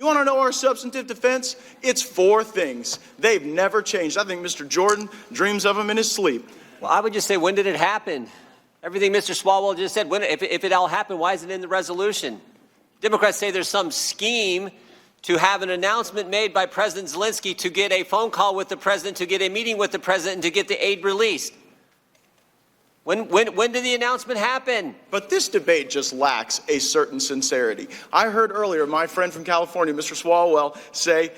You want to know our substantive defense? It's 4 things. They've never changed. I think Mr. Jordan dreams of them in his sleep. Well, I would just say, when did it happen? Everything Mr. Swalwell just said, if it all happened, why isn't it in the resolution? Democrats say there's some scheme to have an announcement made by President Zelensky to get a phone call with the president, to get a meeting with the president, and to get the aid released. When did the announcement happen? But this debate just lacks a certain sincerity. I heard earlier my friend from California, Mr. Swalwell, say,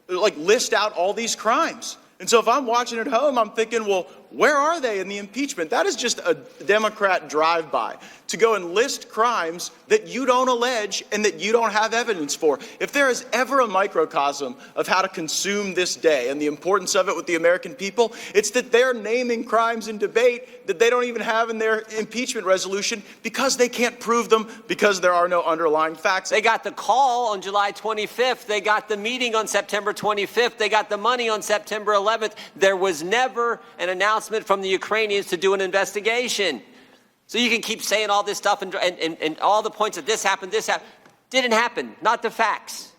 list out all these crimes. And so if I'm watching at home, I'm thinking, well, where are they in the impeachment? That is just a Democrat drive-by to go and list crimes that you don't allege and that you don't have evidence for. If there is ever a microcosm of how to consume this day and the importance of it with the American people, it's that they're naming crimes in debate that they don't even have in their impeachment resolution because they can't prove them, because there are no underlying facts. They got the call on July 25th. They got the meeting on September 25th. They got the money on September 11th. There was never an announcement from the Ukrainians to do an investigation. So you can keep saying all this stuff and all the points that this happened. Didn't happen. Not the facts.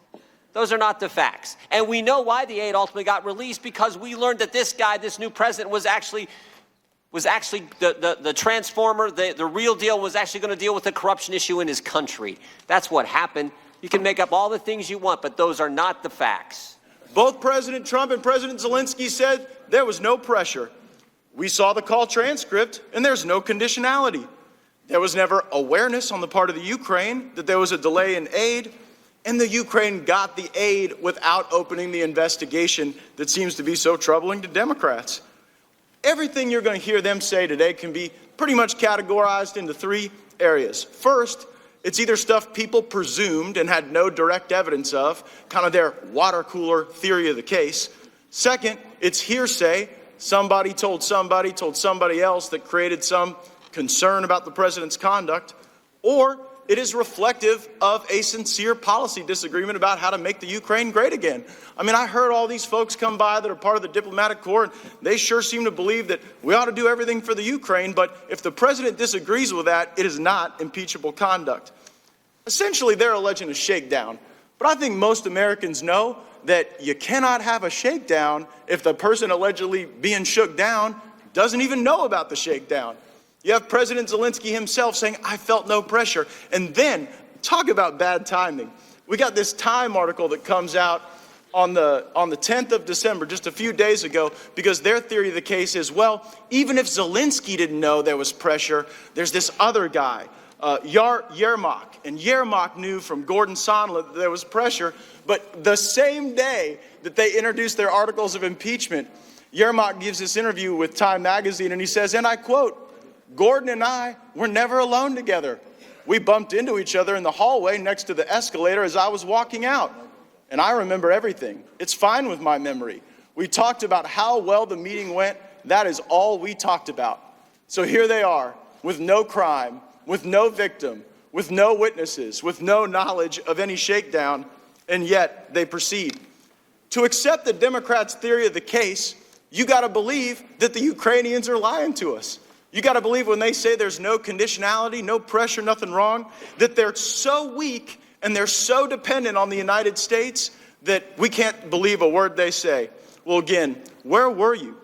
Those are not the facts. And we know why the aid ultimately got released, because we learned that this guy, this new president, was actually the transformer, the real deal, was actually going to deal with the corruption issue in his country. That's what happened. You can make up all the things you want, but those are not the facts. Both President Trump and President Zelensky said there was no pressure. We saw the call transcript, and there's no conditionality. There was never awareness on the part of the Ukraine that there was a delay in aid, and the Ukraine got the aid without opening the investigation that seems to be so troubling to Democrats. Everything you're going to hear them say today can be pretty much categorized into 3 areas. First, it's either stuff people presumed and had no direct evidence of, kind of their water cooler theory of the case. Second, it's hearsay. Somebody told somebody else that created some concern about the president's conduct. Or it is reflective of a sincere policy disagreement about how to make the Ukraine great again. I mean, I heard all these folks come by that are part of the diplomatic corps, and they sure seem to believe that we ought to do everything for the Ukraine, but if the president disagrees with that, it is not impeachable conduct. Essentially, they're alleging a shakedown. But I think most Americans know that you cannot have a shakedown if the person allegedly being shook down doesn't even know about the shakedown. You have President Zelensky himself saying, I felt no pressure. And then, talk about bad timing. We got this Time article that comes out on the 10th of December, just a few days ago, because their theory of the case is, well, even if Zelensky didn't know there was pressure, there's this other guy, Yermak. And Yermak knew from Gordon Sondland that there was pressure, but the same day that they introduced their articles of impeachment, Yermak gives this interview with Time magazine, and he says, and I quote, Gordon and I were never alone together. We bumped into each other in the hallway next to the escalator as I was walking out. And I remember everything. It's fine with my memory. We talked about how well the meeting went. That is all we talked about. So here they are, with no crime, with no victim, with no witnesses, with no knowledge of any shakedown, and yet they proceed. To accept the Democrats' theory of the case, you got to believe that the Ukrainians are lying to us. You got to believe when they say there's no conditionality, no pressure, nothing wrong, that they're so weak and they're so dependent on the United States that we can't believe a word they say. Well, again, where were you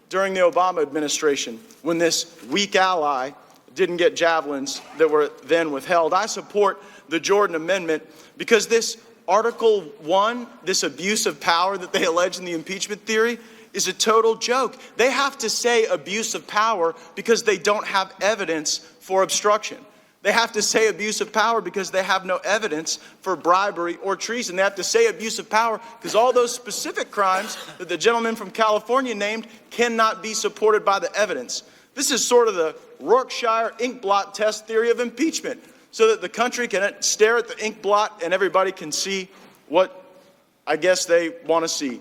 during the Obama administration when this weak ally didn't get javelins that were then withheld? I support the Jordan Amendment because this Article 1, this abuse of power that they allege in the impeachment theory, is a total joke. They have to say abuse of power because they don't have evidence for obstruction. They have to say abuse of power because they have no evidence for bribery or treason. They have to say abuse of power because all those specific crimes that the gentleman from California named cannot be supported by the evidence. This is sort of the Rorschach ink blot test theory of impeachment, so that the country can stare at the ink blot and everybody can see what I guess they want to see.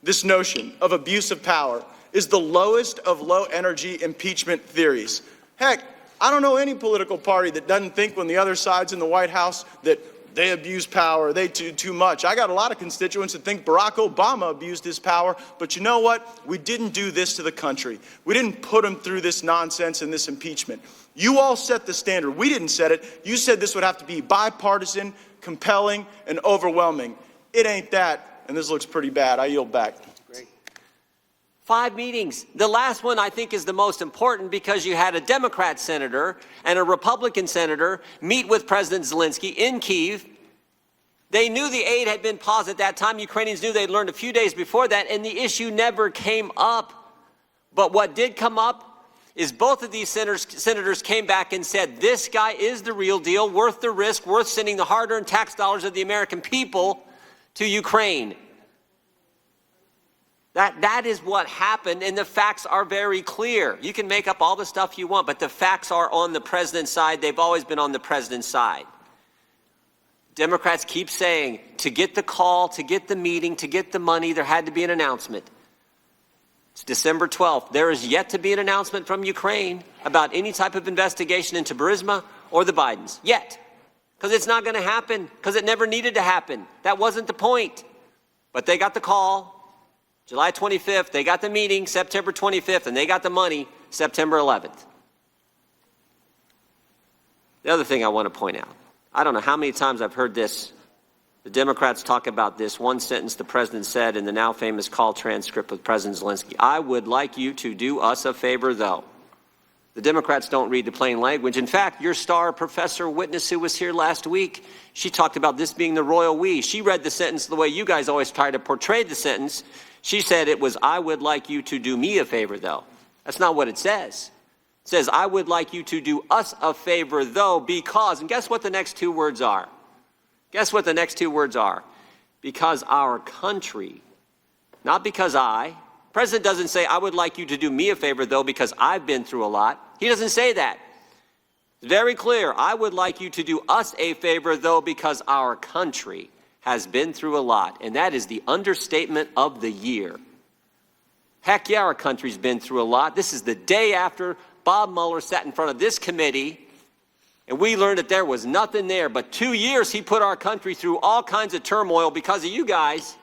This notion of abuse of power is the lowest of low-energy impeachment theories. Heck, I don't know any political party that doesn't think when the other side's in the White House that they abuse power, they do too much. I got a lot of constituents that think Barack Obama abused his power, but you know what? We didn't do this to the country. We didn't put him through this nonsense and this impeachment. You all set the standard. We didn't set it. You said this would have to be bipartisan, compelling, and overwhelming. It ain't that, and this looks pretty bad. I yield back. 5 meetings. The last one I think is the most important because you had a Democrat senator and a Republican senator meet with President Zelensky in Kyiv. They knew the aid had been paused at that time. Ukrainians knew they'd learned a few days before that, and the issue never came up. But what did come up is both of these senators came back and said, this guy is the real deal, worth the risk, worth sending the hard-earned tax dollars of the American people to Ukraine. That is what happened, and the facts are very clear. You can make up all the stuff you want, but the facts are on the president's side. They've always been on the president's side. Democrats keep saying, to get the call, to get the meeting, to get the money, there had to be an announcement. It's December 12th. There is yet to be an announcement from Ukraine about any type of investigation into Burisma or the Bidens. Yet. Because it's not going to happen. Because it never needed to happen. That wasn't the point. But they got the call July 25th. They got the meeting September 25th. And they got the money September 11th. The other thing I want to point out. I don't know how many times I've heard this. The Democrats talk about this one sentence the president said in the now famous call transcript with President Zelensky. I would like you to do us a favor, though. The Democrats don't read the plain language. In fact, your star Professor Witness, who was here last week, she talked about this being the royal we. She read the sentence the way you guys always try to portray the sentence. She said it was, I would like you to do me a favor, though. That's not what it says. It says, I would like you to do us a favor, though, because, and guess what the next 2 words are? Guess what the next 2 words are? Because our country, not because I. President doesn't say, I would like you to do me a favor, though, because I've been through a lot. He doesn't say that. It's very clear. I would like you to do us a favor, though, because our country has been through a lot. And that is the understatement of the year. Heck yeah, our country's been through a lot. This is the day after Bob Mueller sat in front of this committee, and we learned that there was nothing there. But 2 years he put our country through all kinds of turmoil because of you guys.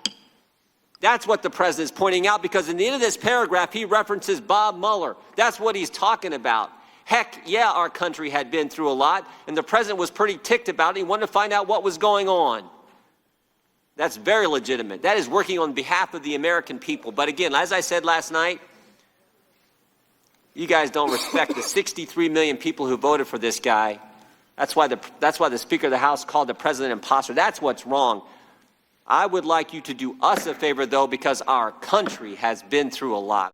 That's what the president's pointing out, because in the end of this paragraph, he references Bob Mueller. That's what he's talking about. Heck yeah, our country had been through a lot, and the president was pretty ticked about it. He wanted to find out what was going on. That's very legitimate. That is working on behalf of the American people. But again, as I said last night, you guys don't respect the 63 million people who voted for this guy. That's why the Speaker of the House called the president an imposter. That's what's wrong. I would like you to do us a favor, though, because our country has been through a lot.